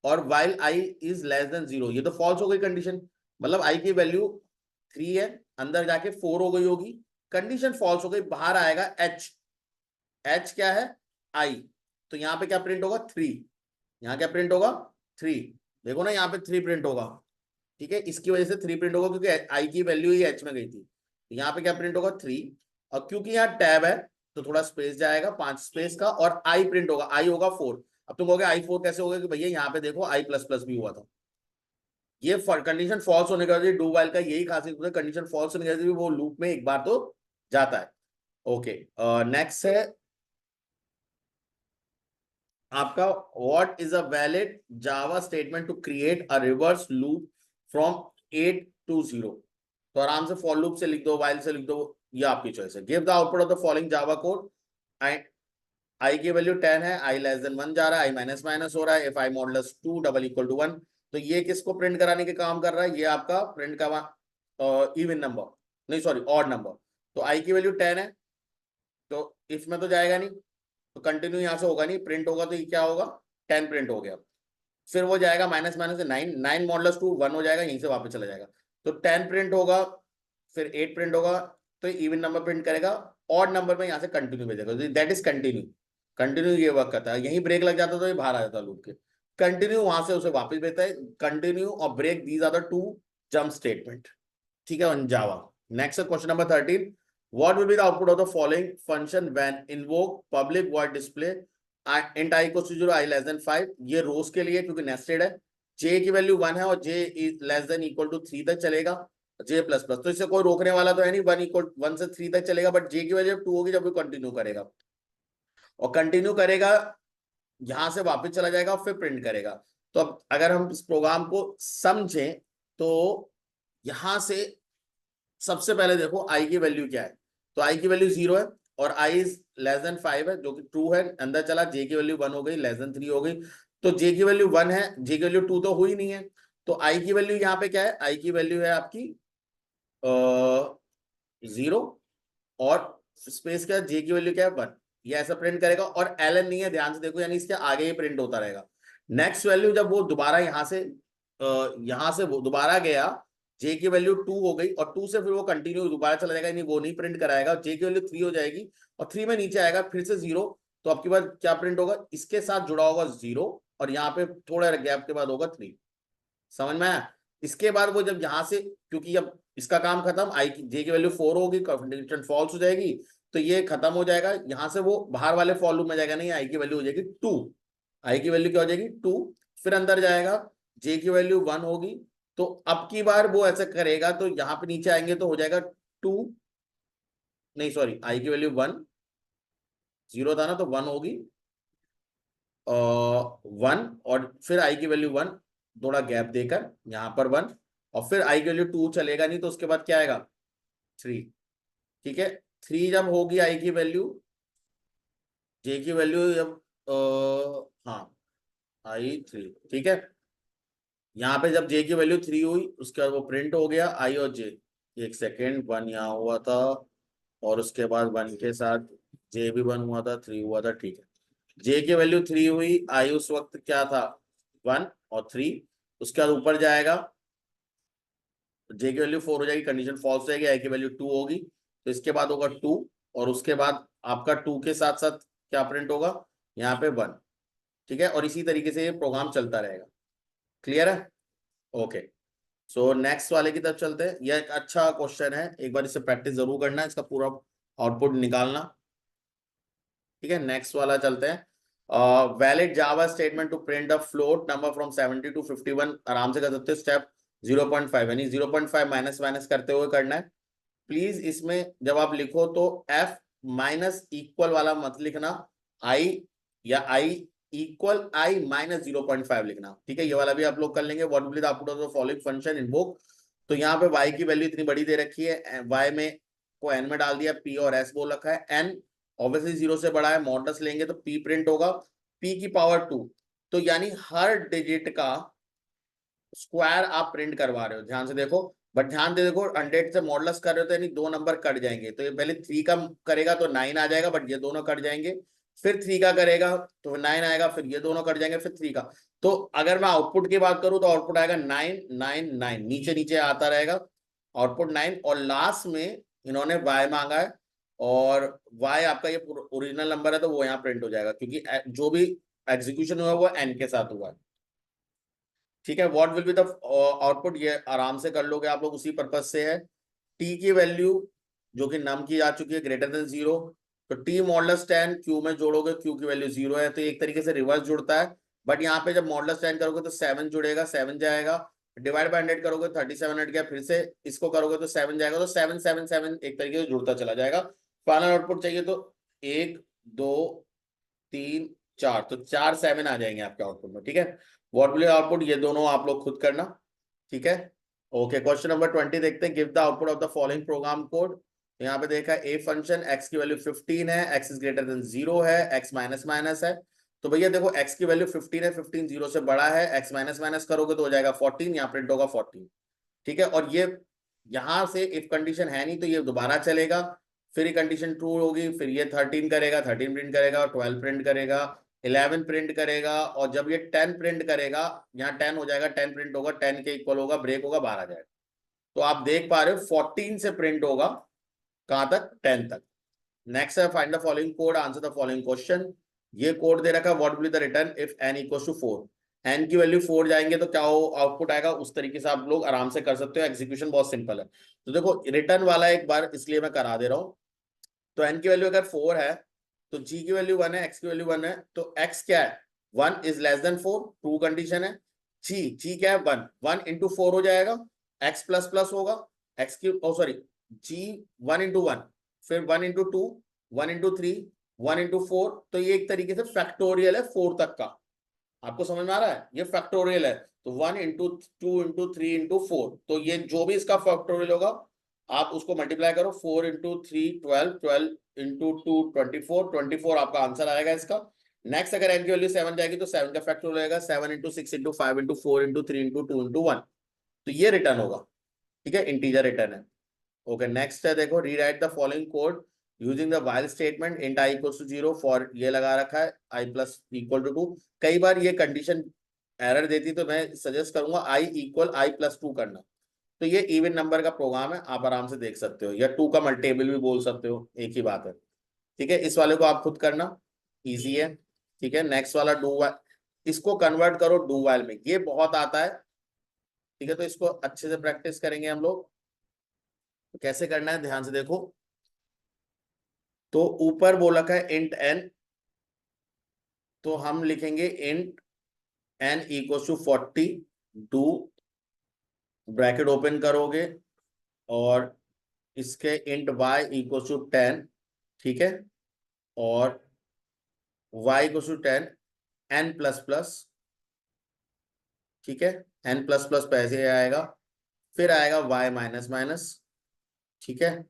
और while I is less then 0, ये तो फॉल्स हो गई कंडीशन, मतलब आई की वैल्यू 3 है, अंदर जाके 4 हो गई होगी, कंडीशन फॉल्स हो गई, बाहर आएगा एच। एच क्या है? आई, तो यहाँ पे क्या प्रिंट होगा? 3। यहाँ क्या प्रिंट होगा? 3। देखो ना यहाँ पे 3 प्रिंट होगा, ठीक है, इसकी वजह से 3 प्रिंट होगा क्योंकि आई की वैल्यू ही एच में गई थी, तो यहाँ पे क्या प्रिंट होगा? 3। और क्योंकि यहाँ टैब है तो थोड़ा स्पेस जाएगा, 5 स्पेस का, और आई प्रिंट होगा, आई होगा 4। अब तुम कहोगे आई 4 कैसे होगा? कि भैया यहाँ पे देखो आई प्लस प्लस भी हुआ था। ये कंडीशन फॉल्स होने का डू वाइल का यही खासियत है, कंडीशन फॉल्स होने के वो लूप में एक बार तो जाता है। ओके, नेक्स्ट है आपका, what is a valid Java statement to create a reverse loop from 8 to 0? तो आराम से फॉर लूप से लिख दो, वाइल से लिख दो, ये आपकी चॉइस है। Give the output of the following Java code, i की वैल्यू 10 है, आई लेस देन 1 जा रहा है, आई माइनस माइनस हो रहा है, if I modulus 2 double equal to 1। तो ये किसको प्रिंट कराने के काम कर रहा है? ये आपका प्रिंट का इवन नंबर, नहीं सॉरी ऑड नंबर। तो आई की वैल्यू 10 है तो इसमें तो जाएगा नहीं, तो कंटिन्यू यहाँ से होगा नहीं, प्रिंट होगा तो ये क्या होगा? 10 प्रिंट हो गया। फिर वो जाएगा माइनस माइनस से 9, 9 मॉडुलस 2 1 हो जाएगा, यहीं से वापस चला जाएगा, तो 10 प्रिंट होगा, फिर 8 प्रिंट होगा, तो इवन नंबर प्रिंट करेगा, ऑड नंबर में यहाँ से कंटिन्यू भेजेगा, दैट इज कंटिन्यू। कंटिन्यू ये वर्क करता है, यहीं ब्रेक लग जाता तो ये बाहर आ जाता लूप के। कंटिन्यू वहां से उसे वापस भेजता है, कंटिन्यू और break, these are the 2 jump statement, ठीक है, on Java. Next question number 13, what will be the output of the following function when invoke public void display int I equals to 0, i less than 5? ये रोज के लिए क्योंकि nested है, j की value 1 है और j is less than equal to 3 तक चलेगा, j प्लस प्लस, तो इससे कोई रोकने वाला तो है नहीं, 1 से 3 तक चलेगा, बट j की वैल्यू 2 होगी जब वो कंटिन्यू करेगा, और कंटिन्यू करेगा यहां से वापस चला जाएगा और फिर प्रिंट करेगा। तो अब अगर हम इस प्रोग्राम को समझें तो यहां से सबसे पहले देखो आई की वैल्यू क्या है, तो आई की वैल्यू 0 है, और i इज लेस देन 5 है जो कि ट्रू है, अंदर चला, j की वैल्यू 1 हो गई, लेस देन 3 हो गई, तो j की वैल्यू 1 है, j की वैल्यू 2 तो हुई नहीं है, तो i की वैल्यू यहाँ पे क्या है, i की वैल्यू है आपकी 0, और स्पेस का j की वैल्यू क्या है 1, ये ऐसा प्रिंट करेगा, और ln नहीं है, ध्यान से देखो, यानी इसके आगे ही प्रिंट होता रहेगा। नेक्स्ट वैल्यू जब वो दोबारा यहाँ से वो दोबारा गया, j की वैल्यू 2 हो गई, और 2 से फिर वो कंटिन्यू दोबारा चला जाएगा, नहीं वो नहीं प्रिंट कराएगा, j की वैल्यू 3 हो जाएगी, और 3 में नीचे आएगा फिर से 0, तो आपके पास क्या प्रिंट होगा, इसके साथ जुड़ा होगा 0, और यहाँ पे थोड़ा गैप के बाद होगा 3। समझ में आया? इसके बाद वो जब यहाँ से, क्योंकि अब इसका काम खत्म, आई की जे की वैल्यू 4 होगी, कंडीशन फॉल्स हो जाएगी, तो ये खत्म हो जाएगा, यहाँ से वो बाहर वाले फॉर लूप में जाएगा, नहीं आई की वैल्यू हो जाएगी 2, आई की वैल्यू क्या हो जाएगी 2, फिर अंदर जाएगा, जे की वैल्यू 1 होगी, तो अब की बार वो ऐसा करेगा, तो यहाँ पे नीचे आएंगे तो हो जाएगा 2, नहीं सॉरी, आई की वैल्यू 1, 0 था ना, तो 1 होगी, 1, और फिर आई की वैल्यू 1, थोड़ा गैप देकर यहाँ पर 1, और फिर आई की वैल्यू 2 चलेगा नहीं, तो उसके बाद क्या आएगा 3। ठीक है, 3 जब होगी आई की वैल्यू, जे की वैल्यू जब हाँ i3, ठीक है, यहाँ पे जब जे की वैल्यू 3 हुई, उसके बाद वो प्रिंट हो गया आई और जे, एक सेकेंड, 1 यहाँ हुआ था, और उसके बाद 1 के साथ जे भी 1 हुआ था, 3 हुआ था, ठीक है, जे की वैल्यू 3 हुई, आई उस वक्त क्या था 1 और 3, उसके बाद ऊपर जाएगा, जे की वैल्यू 4 हो जाएगी, कंडीशन फॉल्स हो जाएगी, आई की वैल्यू 2 होगी, तो इसके बाद होगा 2, और उसके बाद आपका 2 के साथ साथ क्या प्रिंट होगा यहाँ पे 1। ठीक है, और इसी तरीके से ये प्रोग्राम चलता रहेगा। क्लियर है? ओके, सो नेक्स्ट वाले की तरफ चलते हैं। यह एक अच्छा क्वेश्चन है, एक बार इसे प्रैक्टिस जरूर करना है, इसका पूरा आउटपुट निकालना। ठीक है, नेक्स्ट वाला चलते हैं। Valid Java statement to print a float number from 70 to 51, आराम से कर सकते हो। स्टेप 0.5, यानी 0.5 माइनस माइनस करते हुए करना है। प्लीज इसमें जब आप लिखो तो एफ माइनस इक्वल वाला मत लिखना, आई या आई इक्वल आई माइनस 0.5 लिखना। ठीक है, ये वाला भी आप लोग कर लेंगे। What will be the output of the following function invoke, तो यहाँ पे y की वैल्यू इतनी बड़ी दे रखी है, y में को n में डाल दिया, p और s बोल रखा है, n ऑब्वियसली 0 से बड़ा है, मॉडल्स लेंगे तो p प्रिंट होगा, p की पावर 2, तो यानी हर डिजिट का स्क्वायर आप प्रिंट करवा रहे हो, ध्यान से देखो, बट ध्यान दे देखो 100 से मॉडल्स कर रहे हो तो यानी 2 नंबर कट जाएंगे, तो ये पहले 3 का करेगा तो 9 आ जाएगा, बट ये दोनों कट जाएंगे, फिर 3 का करेगा तो 9 आएगा, फिर ये दोनों कट जाएंगे, फिर 3 का। तो अगर मैं आउटपुट की बात करूं तो आउटपुट आएगा 9 9 9, नीचे नीचे आता रहेगा आउटपुट 9, और लास्ट में इन्होंने y मांगा है, और y आपका ये ओरिजिनल नंबर है, तो वो यहाँ प्रिंट हो जाएगा, क्योंकि जो भी एग्जीक्यूशन हुआ है वो n के साथ हुआ है। ठीक है, what will be the output, ये आराम से कर लोगे आप लोग, उसी पर्पज से है। टी की वैल्यू जो कि नम की जा चुकी है ग्रेटर देन 0, तो टी मॉडलस 10 क्यू में जोड़ोगे, क्यू की वैल्यू 0 है, तो एक तरीके से रिवर्स जुड़ता है, बट यहाँ पे जब मॉडलस 10 करोगे तो 7 जुड़ेगा, 7 जाएगा, डिवाइड बाय 100 करोगे 37 हट गया, फिर से इसको करोगे तो 7 जाएगा, तो 7 7 7 एक तरीके से जुड़ता चला जाएगा। फाइनल आउटपुट चाहिए तो 1 2 3 4, तो 4 7 आ जाएंगे आपके आउटपुट में। ठीक है, व्हाट विल आउटपुट, ये दोनों आप लोग खुद करना। ठीक है, ओके, क्वेश्चन नंबर 20 देखते हैं। Give the output of the following program code. यहाँ पे देखा ए फंक्शन x की वैल्यू 15 है, x इज ग्रेटर देन 0 है, x माइनस माइनस है, तो भैया देखो x की वैल्यू 15 है, 15 0 से बड़ा है, x माइनस माइनस करोगे तो हो जाएगा 14, यहाँ प्रिंट होगा 14। ठीक है, और ये यहाँ से इफ कंडीशन है नहीं तो ये दोबारा चलेगा, फिर ये कंडीशन ट्रू होगी, फिर ये 13 करेगा, 13 प्रिंट करेगा, 12 प्रिंट करेगा, 11 प्रिंट करेगा, और जब ये 10 प्रिंट करेगा, यहाँ 10 हो जाएगा, 10 प्रिंट होगा, 10 के इक्वल होगा, ब्रेक होगा, 12 आ जाएगा। तो आप देख पा रहे हो 14 से प्रिंट होगा कहां तक, 10 तक। नेक्स्ट है find the following code, answer the following question. ये कोड दे रखा है, what will be the return if n equals to 4, n की वैल्यू 4 जाएंगे तो क्या आउटपुट आएगा, उस तरीके से आप लोग आराम से कर सकते हो, एग्जीक्यूशन बहुत सिंपल है। तो देखो रिटर्न वाला एक बार इसलिए मैं करा दे रहा हूं, तो n की वैल्यू अगर 4 है तो g की वैल्यू 1 है, x की वैल्यू 1 है, तो x क्या है 1 is less then 4, true condition है। g क्या है 1, 1 इंटू 4 हो जाएगा, x प्लस प्लस होगा, x की सॉरी g 1 इंटू 1, फिर 1 इंटू 2, 1 इंटू 3, 1 इंटू 4, तो ये एक तरीके से फैक्टोरियल है 4 तक का। आपको समझ में आ रहा है, ये फैक्टोरियल है, तो 1 इंटू 2 इंटू 3 इंटू 4, तो ये जो भी इसका फैक्टोरियल होगा आप उसको मल्टीप्लाई करो, 4 इंटू 3 12, 12 इंटू 2 24, 24 आपका आंसर आएगा इसका। नेक्स्ट अगर n की वैल्यू 7 जाएगी तो 7 का फैक्टर हो जाएगा, 7 into 6 into 5 into 4 into 3 into 2 into 1, तो ये रिटर्न होगा। ठीक है, इंटीजर रिटर्न है। ओके, नेक्स्ट है देखो, rewrite the following code using the while statement, int I equals to 0 for, ये लगा रखा है आई प्लस इक्वल टू 2। कई बार ये कंडीशन एरर देती तो मैं सजेस्ट करूंगा आई इक्वल आई प्लस 2 करना। तो ये इवन नंबर का प्रोग्राम है, आप आराम से देख सकते हो, या 2 का मल्टीपल भी बोल सकते हो, एक ही बात है। ठीक है, इस वाले को आप खुद करना, इजी है। ठीक है, नेक्स्ट वाला डू वाइल, इसको कन्वर्ट करो डू वाइल में, ये बहुत आता है। ठीक है, तो इसको अच्छे से प्रैक्टिस करेंगे हम लोग। तो कैसे करना है ध्यान से देखो, तो ऊपर बोला है इंट एन, तो हम लिखेंगे int N equal to 40, do bracket open करोगे और इसके इंट वाई इक्वल टू 10। ठीक है, और Y equal to 10 N plus plus. ठीक है, एन प्लस प्लस पैसे आएगा, फिर आएगा वाई माइनस माइनस। ठीक है,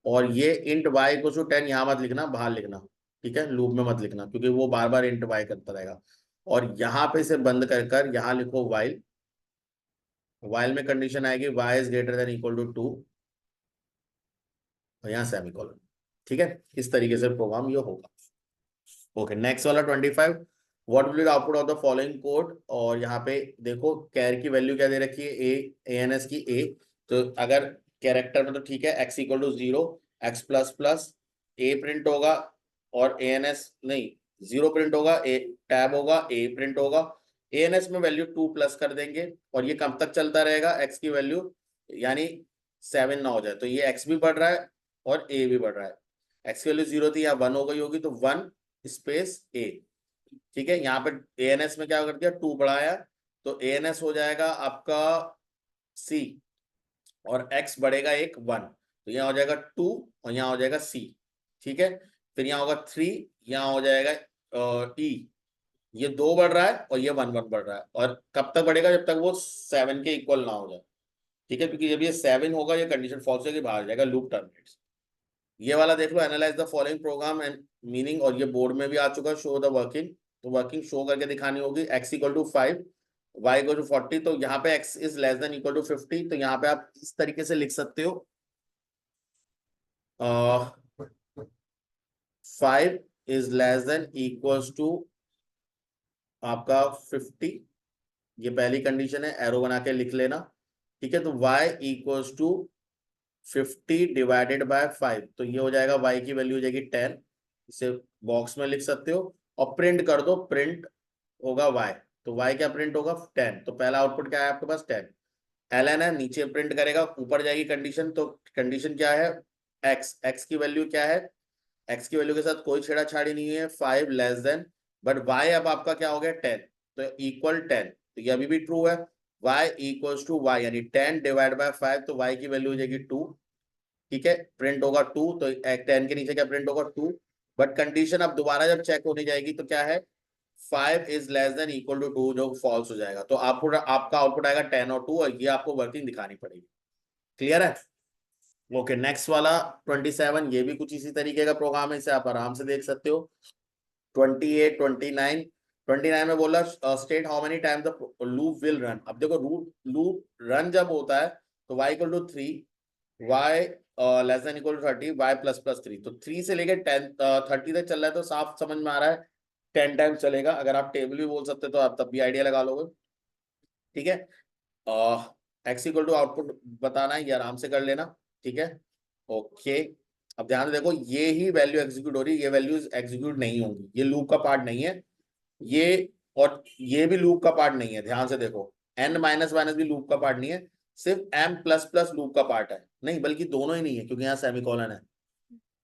और ये इंट वाई इक्वल टू 10 यहां मत लिखना, बाहर लिखना। ठीक है, लूप में मत लिखना, क्योंकि वो बार बार इंट वाई करता रहेगा। और यहाँ पे से बंद कर कर यहाँ लिखो वाइल, वाइल में कंडीशन आएगी Y is greater than equal to 2, और यहाँ सेमीकोलन। ठीक है, इस तरीके से प्रोग्राम ये होगा। ओके, नेक्स्ट वाला 25, what will be the output of the following code. और यहाँ पे देखो कैर की वैल्यू क्या दे रखी है, ए एन एस की ए। तो अगर कैरेक्टर में तो ठीक है, X equal to 0, X plus plus, A print होगा, और ए एन एस नहीं, 0 प्रिंट होगा, ए टैब होगा, ए प्रिंट होगा। ए एन एस में वैल्यू 2 प्लस कर देंगे, और ये कब तक चलता रहेगा, एक्स की वैल्यू यानी 7 ना हो जाए, तो ये एक्स भी बढ़ रहा है और ए भी बढ़ रहा है। एक्स की वैल्यू 0 थी, यहाँ 1 हो गई होगी, तो 1 स्पेस ए। ठीक है, यहाँ पे एएनएस में क्या कर दिया, 2 बढ़ाया, तो एएनएस हो जाएगा आपका सी, और एक्स बढ़ेगा एक 1, तो यहाँ हो जाएगा 2 और यहाँ हो जाएगा सी। ठीक है, फिर यहाँ होगा 3, यहाँ हो जाएगा ई, ये 2 बढ़ रहा है और ये 1 1 बढ़ रहा है, और कब तक बढ़ेगा, जब तक वो 7 के इक्वल ना हो जाए। ठीक है, क्योंकि जब ये 7 होगा, ये कंडीशन फॉल्स होगी, बाहर जाएगा, लूप टर्मिनेट्स। ये वाला देख लो, analyse the following program and meaning, और ये बोर्ड में भी आ चुका है, शो द वर्किंग। तो वर्किंग शो करके दिखानी होगी, x equal to 5, y equal to 40, तो यहाँ पे x is less than equal to 50, तो यहाँ पे आप इस तरीके से लिख सकते हो, 5 is less than equals to आपका 50, ये पहली कंडीशन है, एरो बना के लिख लेना। ठीक है, तो y equals to 50 divided by 5, तो ये हो जाएगा y की वैल्यू हो जाएगी 10, इसे बॉक्स में लिख सकते हो, और प्रिंट कर दो, प्रिंट होगा y, तो y क्या प्रिंट होगा 10, तो पहला आउटपुट क्या है आपके पास 10, ln है, नीचे प्रिंट करेगा, ऊपर जाएगी कंडीशन, तो कंडीशन क्या है, x की वैल्यू क्या है, x की वैल्यू के साथ कोई छेड़ाछाड़ी नहीं है, 5 लेस देन, बट y अब आपका क्या हो गया 10, तो इक्वल 10, तो ये अभी भी ट्रू है, y इक्वल्स टू y यानी 10 डिवाइड बाय 5, तो y की वैल्यू हो जाएगी 2। ठीक है, प्रिंट होगा 2, तो 10 के नीचे क्या प्रिंट होगा 2, बट कंडीशन अब दोबारा जब चेक होने जाएगी तो क्या है, 5 is less than equal to 2, जो फॉल्स हो जाएगा, तो आपका आउटपुट आएगा 10 और 2, और ये आपको वर्किंग दिखानी पड़ेगी। क्लियर है? ओके, नेक्स्ट वाला 27, ये भी कुछ इसी तरीके का प्रोग्राम है, इसे आप आराम से देख सकते हो। 28, 29 में बोला state how many time the loop will run. अब देखो लूप रन जब होता है तो y equal to 3, y less than equal to 30, y plus plus 3, तो 3 से लेकर 30 तक चल रहा है, तो साफ समझ में आ रहा है 10 टाइम चलेगा। अगर आप टेबल भी बोल सकते तो आप तब भी आइडिया लगा लोगे। ठीक है, एक्स इक्वल टू आउटपुट बताना है, ये आराम से कर लेना। ठीक है, ओके, अब ध्यान से देखो, ये ही वैल्यू एग्जीक्यूट हो रही है, ये वैल्यूज एग्जीक्यूट नहीं होंगी, ये लूप का पार्ट नहीं है ये, और ये भी लूप का पार्ट नहीं है, ध्यान से देखो, एन माइनस माइनस भी लूप का पार्ट नहीं है, सिर्फ एम प्लस प्लस लूप का पार्ट है, नहीं बल्कि दोनों ही नहीं है, क्योंकि यहाँ सेमीकोलन है,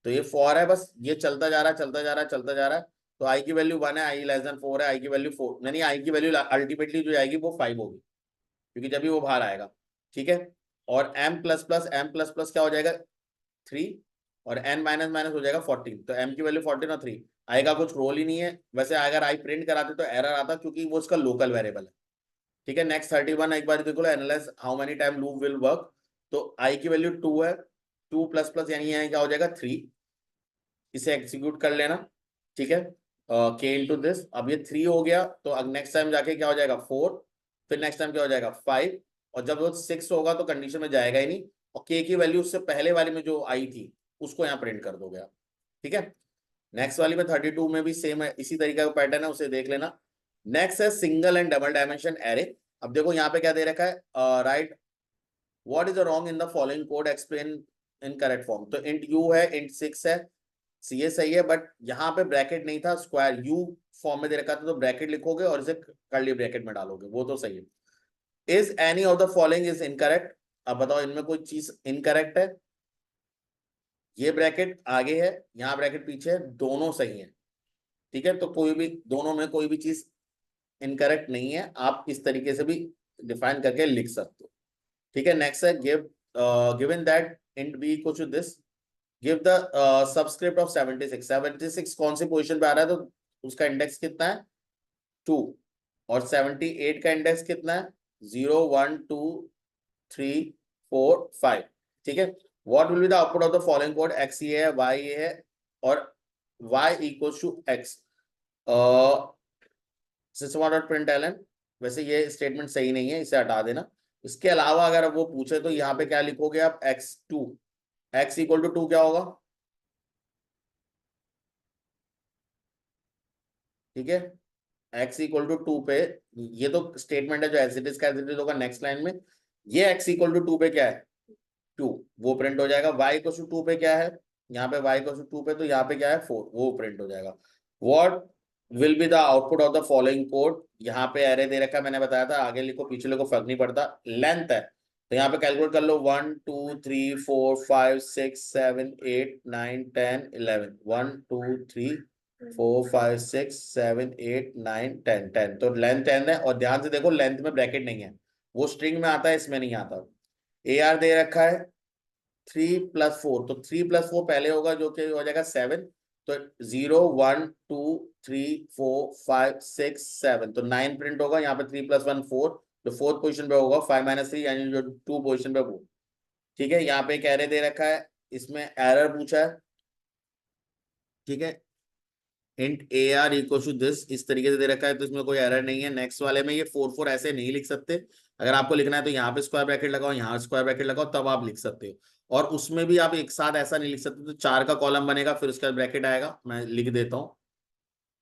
तो ये फॉर है, बस ये चलता जा रहा है, चलता जा रहा है, चलता जा रहा है, तो आई की वैल्यू 1 है, आई लेस देन 4 है, आई की वैल्यू 4 नहीं, आई की वैल्यू अल्टीमेटली जो आएगी वो 5 होगी, क्योंकि जब भी वो बाहर आएगा। ठीक है, और एम प्लस प्लस क्या हो जाएगा 3, और एन माइनस माइनस हो जाएगा 14, तो एम की वैल्यू 14 और 3 आएगा, कुछ रोल ही नहीं है। वैसे अगर आई प्रिंट कराते तो एरर आता, क्योंकि वो उसका लोकल वेरिएबल है। ठीक है, नेक्स्ट 31 एक बार देख लो, analyse how many time loop will work, तो आई की वैल्यू 2 है, 2 प्लस प्लस यानी यहाँ क्या हो जाएगा 3, इसे एग्जीक्यूट कर लेना, ठीक है। के इंटू दिस, अब ये 3 हो गया, तो नेक्स्ट टाइम जाके क्या हो जाएगा 4, फिर नेक्स्ट टाइम क्या हो जाएगा 5, और जब वो 6 होगा तो कंडीशन में जाएगा ही नहीं, और के की वैल्यू उससे पहले वाली में जो आई थी उसको यहाँ प्रिंट कर दोगे आप, ठीक है। नेक्स्ट वाली में 32 में भी सेम है, इसी तरीके का पैटर्न है, उसे देख लेना। नेक्स्ट है single and double dimension array. अब देखो यहाँ पे क्या दे रखा है, right what is wrong in the following code, explain in correct form. तो इंट यू है, इंट 6 है, ये सही है, बट यहाँ पे ब्रैकेट नहीं था, स्क्वायर यू फॉर्म में दे रखा था, तो ब्रैकेट लिखोगे और इसे कर्ली ब्रैकेट में डालोगे, वो तो सही है। Is any of the following is incorrect, अब बताओ इनमें कोई चीज इनकरेक्ट है। ये ब्रैकेट आगे है, यहाँ ब्रैकेट पीछे है, दोनों सही है, ठीक है। तो कोई भी दोनों में कोई भी चीज इनकरेक्ट नहीं है, आप इस तरीके से भी डिफाइन करके लिख सकते हो, ठीक है। नेक्स्ट है give, given that int be equal to this, give the subscript of 76। 76 कौन सी पोजीशन पे आ रहा है, तो उसका इंडेक्स कितना है 2, और 78 का इंडेक्स कितना है 0 1 2 3 4 5, ठीक है। What will be the output of the following code, x ये है, वाई ये है, और y equals to x. System dot println, वैसे ये स्टेटमेंट सही नहीं है, इसे हटा देना। इसके अलावा अगर वो पूछे तो यहाँ पे क्या लिखोगे आप, x2, x इक्वल टू 2 क्या होगा, ठीक है। x इक्वल टू 2 पे, ये तो स्टेटमेंट है जो एज इट इज का एज इट इज होगा नेक्स्ट लाइन में, ये x इक्वल टू 2 पे क्या है 2, वो प्रिंट हो जाएगा। y इक्वल टू 2 पे क्या है, यहाँ पे y इक्वल टू 2 पे, तो यहाँ पे क्या है 4, वो प्रिंट हो जाएगा। What will be the output of the following code, यहाँ पे एरे दे रखा है, मैंने बताया था आगे लिखो पीछे लिखो फर्क नहीं पड़ता, लेंथ है, तो यहाँ पे कैलकुलेट कर लो 1 2 3 4 5 6 7 8 9 10 11, 1 2 3 4 5 6 7 8 9 10 10, तो लेंथ 10 है, और ध्यान से देखो लेंथ में ब्रैकेट नहीं है, वो स्ट्रिंग में आता है, इसमें नहीं आता। ए आर दे रखा है 3 + 4, तो 3 + 4 पहले होगा जो कि हो जाएगा 7, तो 0 1 2 3 4 5 6 7, तो 9 प्रिंट होगा, यहाँ पे 3 + 1 4, जो फोर्थ पोजीशन पे होगा 5 - 3, यानी जो 2 पोजीशन पे वो, ठीक है। यहाँ पे एक एरे दे रखा है, इसमें एरर पूछा है, ठीक है। Int A R equal to this, इस तरीके से दे रखा है, तो इसमें कोई एरर नहीं है। नेक्स्ट वाले में ये 4 4 ऐसे नहीं लिख सकते, अगर आपको लिखना है तो यहाँ पे स्क्वायर ब्रैकेट लगाओ, यहाँ स्क्वायर ब्रैकेट लगाओ, तब आप लिख सकते हो। और उसमें भी आप एक साथ ऐसा नहीं लिख सकते, तो 4 का कॉलम बनेगा, फिर उसका ब्रैकेट आएगा, मैं लिख देता हूँ,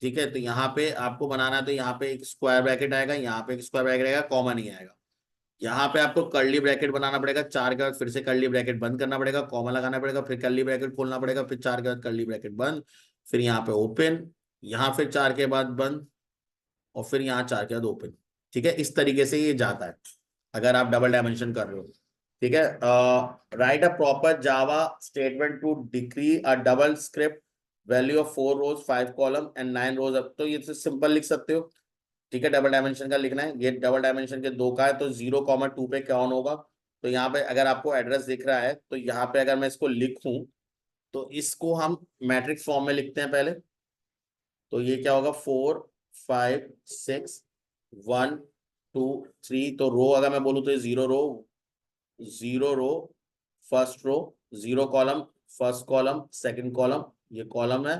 ठीक है। तो यहाँ पे आपको बनाना है, तो यहाँ पे एक स्क्वायर ब्रैकेट आएगा, यहाँ पे एक स्क्वायर ब्रैकेट आएगा, कॉमन ही आएगा। यहाँ पे आपको कर्ली ब्रैकेट बनाना पड़ेगा, 4 के बाद फिर से कर्ली ब्रैकेट बंद करना पड़ेगा, कॉमा लगाना पड़ेगा, फिर कर्ली ब्रैकेट खोलना पड़ेगा, फिर 4 के बाद कर्ली ब्रैकेट बंद, फिर यहाँ पे ओपन, यहाँ फिर 4 के बाद बंद, और फिर यहाँ 4 के बाद ओपन, ठीक है। इस तरीके से ये जाता है अगर आप डबल डायमेंशन कर रहे हो, ठीक है। Write a proper Java statement to declare a double script value of 4 rows 5 column and 9 rows, अब तो ये तो सिंपल लिख सकते हो, ठीक है। डबल डायमेंशन का लिखना है, ये डबल डायमेंशन के 2 का है, तो 0, 2 पे क्या ऑन होगा, तो यहाँ पे अगर आपको एड्रेस दिख रहा है, तो यहाँ पे अगर मैं इसको लिखूं, तो इसको हम मैट्रिक्स फॉर्म में लिखते हैं पहले, तो ये क्या होगा 4 5 6 1 2 3, तो रो अगर मैं बोलूँ तो ये 0 row first row, 0 column first column second column, ये कॉलम है,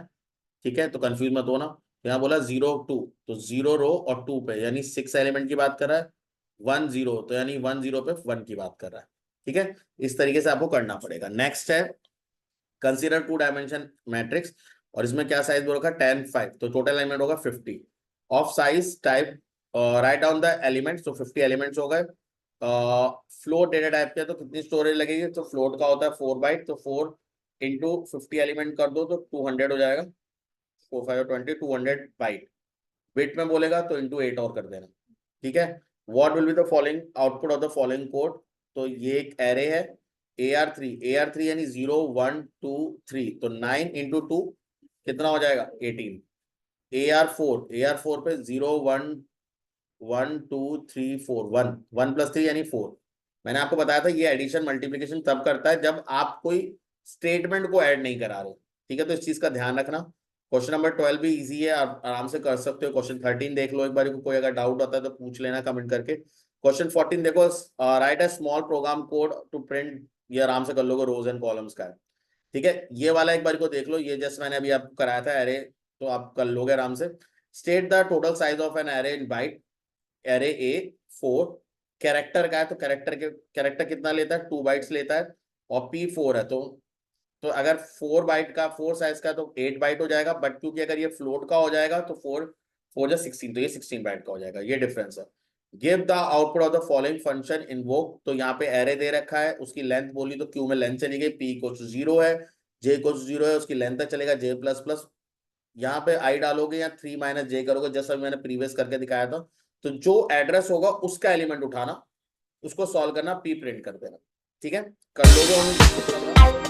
ठीक है। तो कंफ्यूज मत होना, यहाँ बोला 0 2, तो 0 रो और 2 पे, यानी 6 एलिमेंट की बात कर रहा है, 1 0, तो यानी 1 0 पे 1 की बात कर रहा है, ठीक है। इस तरीके से आपको करना पड़ेगा। नेक्स्ट है कंसीडर 2 डायमेंशन मैट्रिक्स, और इसमें क्या साइज बोल रखा है 10 5, तो टोटल एलिमेंट होगा 50 of size type, write down the elements, तो 50 एलिमेंट्स हो गए। फ्लोट डेटा टाइप के, तो कितनी स्टोरेज लगेगी, तो फ्लोट का होता है 4 बाइट, तो 4 इंटू 50 एलिमेंट कर दो तो 200 हो जाएगा, 4 5 20 200 बाइट। बिट में बोलेगा तो इंटू 8 और कर देना, ठीक है। What will be the following output of the following code, तो ये एक एरे है AR3 यानी 0 1 2 3, तो 9 इंटू 2 कितना हो जाएगा 18। AR4 पे 0 1 1 2 3 4 1 1 + 3 यानी 4, मैंने आपको बताया था ये एडिशन मल्टीप्लिकेशन तब करता है जब आप कोई स्टेटमेंट को ऐड नहीं करा रहे, ठीक है। तो इस चीज का ध्यान रखना। क्वेश्चन नंबर 12 भी इजी है, आप आराम से कर सकते हो। क्वेश्चन 13 देख लो एक बार को, कोई अगर डाउट होता है तो पूछ लेना कमेंट करके। क्वेश्चन 14 देखो, write a small program code to print, ये आराम से कर लोगे रोज एंड कॉलम्स का है, ठीक है, ये वाला एक बार को देख लो, ये जस्ट मैंने अभी आपको कराया था एरे, तो आप कर लोगे आराम से। State the total size of an array in byte. Array A 4, character का है तो कैरेक्टर कितना लेता है, 2 बाइट्स लेता है, और पी 4 है, तो अगर 4 बाइट का 4 साइज का तो 8 बाइट हो जाएगा, बट क्योंकि अगर ये फ्लोट का हो जाएगा तो 4 4 जा 16, तो ये 16 बाइट का हो जाएगा, ये डिफरेंस है। Give the output of the following function invoke, तो यहाँ पे एरे दे रखा है, उसकी लेंथ बोली तो क्यू में लेंथ चली गई, पी इक्वल टू 0 है, जे इक्वल टू 0 है, उसकी लेंथ तक चलेगा जे प्लस प्लस, यहाँ पे आई डालोगे या 3 माइनस जे करोगे, जैसा मैंने प्रीवियस करके दिखाया था। तो जो एड्रेस होगा उसका एलिमेंट उठाना, उसको सॉल्व करना, पी प्रिंट कर देना। ठीक है, कर लोगे